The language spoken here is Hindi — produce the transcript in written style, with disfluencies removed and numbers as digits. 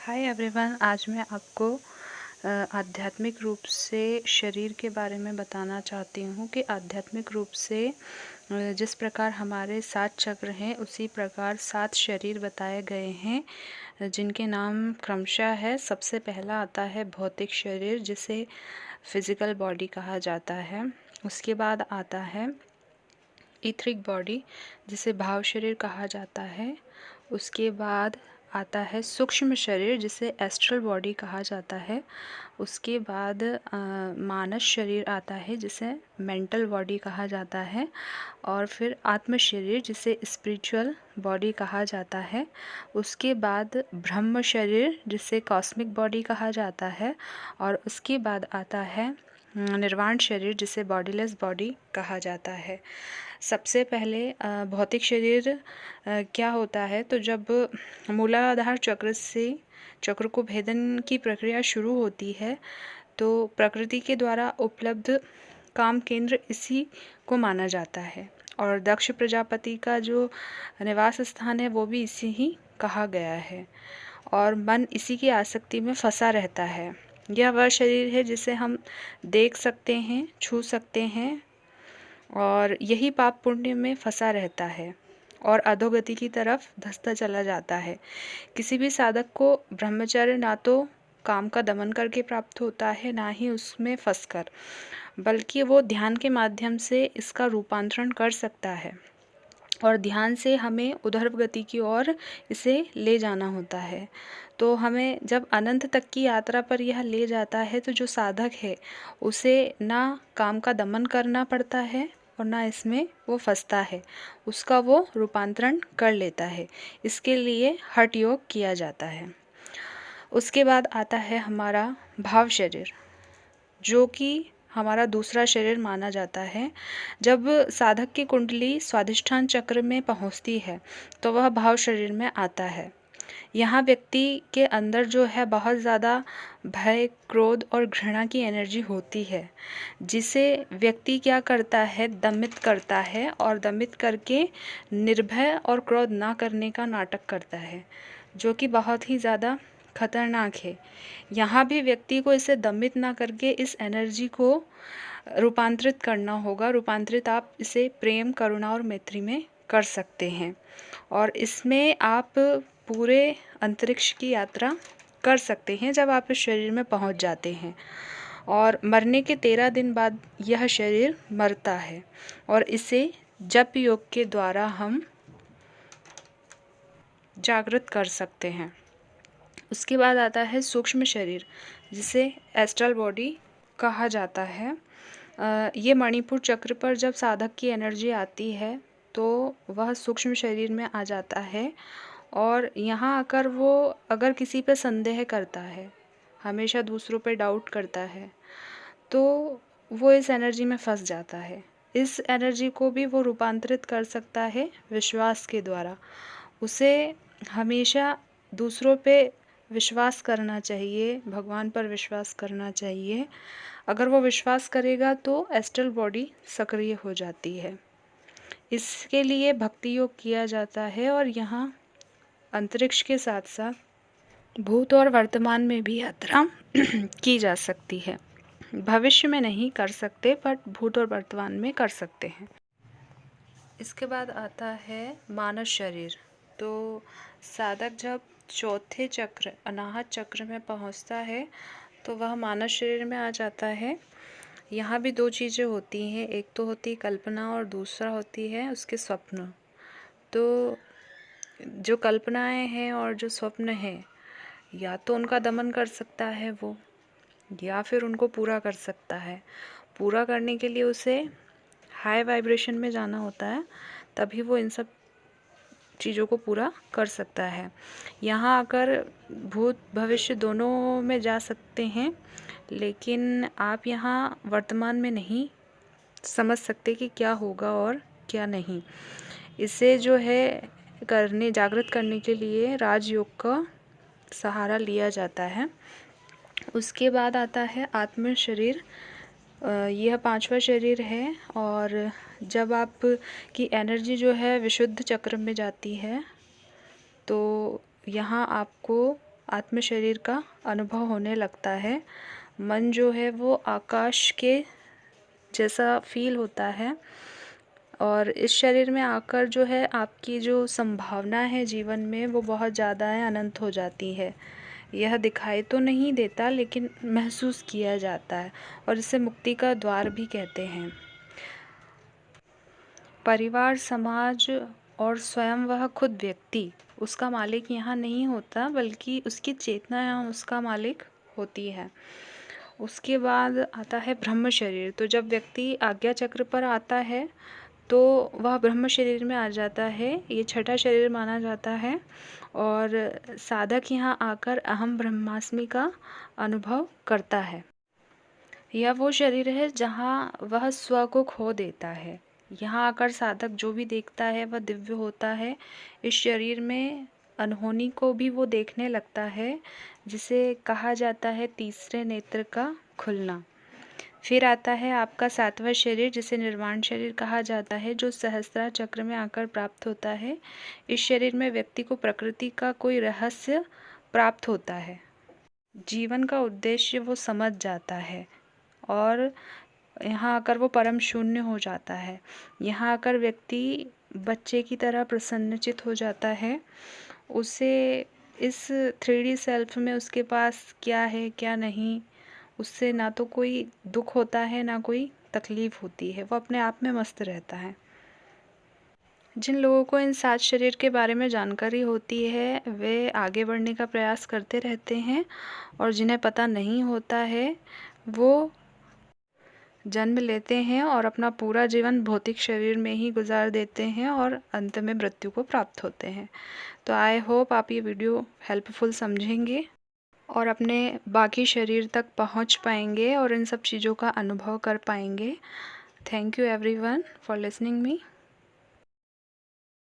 हाय एवरीवन, आज मैं आपको आध्यात्मिक रूप से शरीर के बारे में बताना चाहती हूँ कि आध्यात्मिक रूप से जिस प्रकार हमारे 7 चक्र हैं उसी प्रकार 7 शरीर बताए गए हैं, जिनके नाम क्रमशः है। सबसे पहला आता है भौतिक शरीर, जिसे फिजिकल बॉडी कहा जाता है। उसके बाद आता है ईथरिक बॉडी, जिसे भाव शरीर कहा जाता है। उसके बाद आता है सूक्ष्म शरीर, जिसे एस्ट्रल बॉडी कहा जाता है। उसके बाद मानस शरीर आता है, जिसे मेंटल बॉडी कहा जाता है। और फिर आत्म शरीर, जिसे स्पिरिचुअल बॉडी कहा जाता है। उसके बाद ब्रह्म शरीर, जिसे कॉस्मिक बॉडी कहा जाता है। और उसके बाद आता है निर्वाण शरीर, जिसे बॉडीलेस बॉडी कहा जाता है। सबसे पहले भौतिक शरीर क्या होता है, तो जब मूलाधार चक्र से चक्र को भेदन की प्रक्रिया शुरू होती है तो प्रकृति के द्वारा उपलब्ध काम केंद्र इसी को माना जाता है। और दक्ष प्रजापति का जो निवास स्थान है वो भी इसी ही कहा गया है। और मन इसी की आसक्ति में फंसा रहता है। यह वह शरीर है जिसे हम देख सकते हैं, छू सकते हैं, और यही पाप पुण्य में फंसा रहता है और अधोगति की तरफ धंसता चला जाता है। किसी भी साधक को ब्रह्मचर्य ना तो काम का दमन करके प्राप्त होता है, ना ही उसमें फंसकर, बल्कि वो ध्यान के माध्यम से इसका रूपांतरण कर सकता है। और ध्यान से हमें उधर्व गति की ओर इसे ले जाना होता है। तो हमें जब अनंत तक की यात्रा पर यह ले जाता है तो जो साधक है उसे ना काम का दमन करना पड़ता है और ना इसमें वो फंसता है, उसका वो रूपांतरण कर लेता है। इसके लिए हठ योग किया जाता है। उसके बाद आता है हमारा भाव शरीर, जो कि हमारा दूसरा शरीर माना जाता है। जब साधक की कुंडली स्वाधिष्ठान चक्र में पहुंचती है तो वह भाव शरीर में आता है। यहाँ व्यक्ति के अंदर जो है बहुत ज़्यादा भय, क्रोध और घृणा की एनर्जी होती है, जिसे व्यक्ति क्या करता है, दमित करता है और दमित करके निर्भय और क्रोध ना करने का नाटक करता है, जो कि बहुत ही ज़्यादा खतरनाक है। यहाँ भी व्यक्ति को इसे दमित ना करके इस एनर्जी को रूपांतरित करना होगा। रूपांतरित आप इसे प्रेम, करुणा और मैत्री में कर सकते हैं। और इसमें आप पूरे अंतरिक्ष की यात्रा कर सकते हैं जब आप इस शरीर में पहुंच जाते हैं। और मरने के 13 दिन बाद यह शरीर मरता है और इसे जप योग के द्वारा हम जागृत कर सकते हैं। उसके बाद आता है सूक्ष्म शरीर, जिसे एस्ट्रल बॉडी कहा जाता है। ये मणिपुर चक्र पर जब साधक की एनर्जी आती है तो वह सूक्ष्म शरीर में आ जाता है। और यहाँ आकर वो अगर किसी पे संदेह करता है, हमेशा दूसरों पे डाउट करता है, तो वो इस एनर्जी में फंस जाता है। इस एनर्जी को भी वो रूपांतरित कर सकता है विश्वास के द्वारा। उसे हमेशा दूसरों पे विश्वास करना चाहिए, भगवान पर विश्वास करना चाहिए। अगर वो विश्वास करेगा तो एस्ट्रल बॉडी सक्रिय हो जाती है। इसके लिए भक्ति योग किया जाता है और यहाँ अंतरिक्ष के साथ साथ भूत और वर्तमान में भी यात्रा की जा सकती है। भविष्य में नहीं कर सकते, बट भूत और वर्तमान में कर सकते हैं। इसके बाद आता है मानस शरीर। तो साधक जब चौथे चक्र अनाहत चक्र में पहुंचता है तो वह मानस शरीर में आ जाता है। यहाँ भी 2 चीज़ें होती हैं, एक तो होती कल्पना और दूसरा होती है उसके स्वप्न। तो जो कल्पनाएं हैं और जो स्वप्न हैं, या तो उनका दमन कर सकता है वो, या फिर उनको पूरा कर सकता है। पूरा करने के लिए उसे हाई वाइब्रेशन में जाना होता है, तभी वो इन सब चीज़ों को पूरा कर सकता है। यहाँ आकर भूत भविष्य दोनों में जा सकते हैं, लेकिन आप यहाँ वर्तमान में नहीं समझ सकते कि क्या होगा और क्या नहीं। इसे जो है जागृत करने के लिए राजयोग का सहारा लिया जाता है। उसके बाद आता है आत्म शरीर। यह 5वां शरीर है। और जब आप की एनर्जी जो है विशुद्ध चक्र में जाती है तो यहाँ आपको आत्म शरीर का अनुभव होने लगता है। मन जो है वो आकाश के जैसा फील होता है और इस शरीर में आकर जो है आपकी जो संभावना है जीवन में वो बहुत ज़्यादा है, अनंत हो जाती है। यह दिखाई तो नहीं देता लेकिन महसूस किया जाता है और इसे मुक्ति का द्वार भी कहते हैं। परिवार, समाज और स्वयं वह खुद व्यक्ति उसका मालिक यहाँ नहीं होता, बल्कि उसकी चेतना यहाँ उसका मालिक होती है। उसके बाद आता है ब्रह्म शरीर। तो जब व्यक्ति आज्ञा चक्र पर आता है तो वह ब्रह्म शरीर में आ जाता है। ये छठा शरीर माना जाता है और साधक यहाँ आकर अहम ब्रह्मास्मि का अनुभव करता है। यह वो शरीर है जहाँ वह स्व को खो देता है। यहाँ आकर साधक जो भी देखता है वह दिव्य होता है। इस शरीर में अनहोनी को भी वो देखने लगता है, जिसे कहा जाता है तीसरे नेत्र का खुलना। फिर आता है आपका सातवां शरीर, जिसे निर्वाण शरीर कहा जाता है, जो सहस्त्रा चक्र में आकर प्राप्त होता है। इस शरीर में व्यक्ति को प्रकृति का कोई रहस्य प्राप्त होता है। जीवन का उद्देश्य वो समझ जाता है और यहाँ आकर वो परम शून्य हो जाता है। यहाँ आकर व्यक्ति बच्चे की तरह प्रसन्नचित हो जाता है। उसे इस 3D सेल्फ में उसके पास क्या है क्या नहीं, उससे ना तो कोई दुख होता है ना कोई तकलीफ़ होती है। वो अपने आप में मस्त रहता है। जिन लोगों को इन 7 शरीर के बारे में जानकारी होती है वे आगे बढ़ने का प्रयास करते रहते हैं और जिन्हें पता नहीं होता है वो जन्म लेते हैं और अपना पूरा जीवन भौतिक शरीर में ही गुजार देते हैं और अंत में मृत्यु को प्राप्त होते हैं। तो आई होप आप ये वीडियो हेल्पफुल समझेंगे और अपने बाकी शरीर तक पहुंच पाएंगे और इन सब चीज़ों का अनुभव कर पाएंगे। Thank you everyone for listening me.